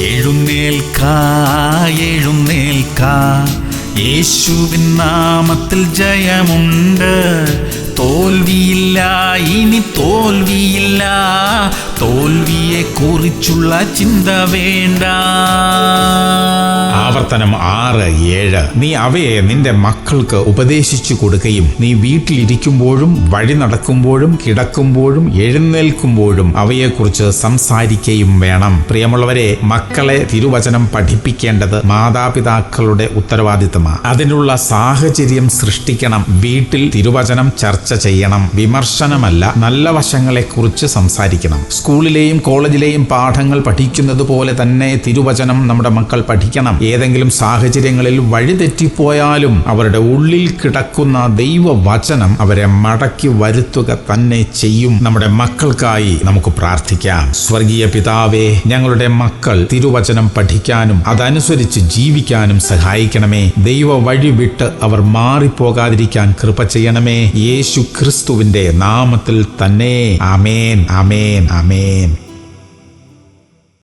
എഴുന്നേൽക്ക എഴുന്നേൽക്ക, യേശുവിൻ നാമത്തിൽ ജയമുണ്ട്. തോൽവിയില്ല, ഇനി തോൽവിയില്ല, തോൽവിയെ കുറിച്ചുള്ള ചിന്ത വേണ്ട. ആവർത്തനം 6:7. നീ അവയെ നിന്റെ മക്കൾക്ക് ഉപദേശിച്ചു കൊടുക്കുകയും നീ വീട്ടിലിരിക്കുമ്പോഴും വഴി നടക്കുമ്പോഴും കിടക്കുമ്പോഴും എഴുന്നേൽക്കുമ്പോഴും അവയെക്കുറിച്ച് സംസാരിക്കുകയും വേണം. പ്രിയമുള്ളവരെ, മക്കളെ തിരുവചനം പഠിപ്പിക്കേണ്ടത് മാതാപിതാക്കളുടെ ഉത്തരവാദിത്തമാണ്. അതിനുള്ള സാഹചര്യം സൃഷ്ടിക്കണം. വീട്ടിൽ തിരുവചനം ചർച്ച ചെയ്യണം. വിമർശനമല്ല, നല്ല വശങ്ങളെക്കുറിച്ച് സംസാരിക്കണം. സ്കൂളിലെയും കോളേജിലെയും പാഠങ്ങൾ പഠിക്കുന്നത് പോലെ തന്നെ തിരുവചനം നമ്മുടെ മക്കൾ പഠിക്കണം. ഏതെങ്കിലും സാഹചര്യങ്ങളിൽ വഴിതെറ്റിപ്പോയാലും അവരുടെ ഉള്ളിൽ കിടക്കുന്ന ദൈവവചനം അവരെ മടക്കി വരുത്തുക തന്നെ ചെയ്യും. നമ്മുടെ മക്കൾക്കായി നമുക്ക് പ്രാർത്ഥിക്കാം. സ്വർഗീയ പിതാവേ, ഞങ്ങളുടെ മക്കൾ തിരുവചനം പഠിക്കാനും അതനുസരിച്ച് ജീവിക്കാനും സഹായിക്കണമേ. ദൈവ വഴി വിട്ട് അവർ മാറിപ്പോകാതിരിക്കാൻ കൃപ ചെയ്യണമേ. യേശു ക്രിസ്തുവിന്റെ നാമത്തിൽ തന്നെ. ആമേൻ, ആമേൻ, ആമേൻ.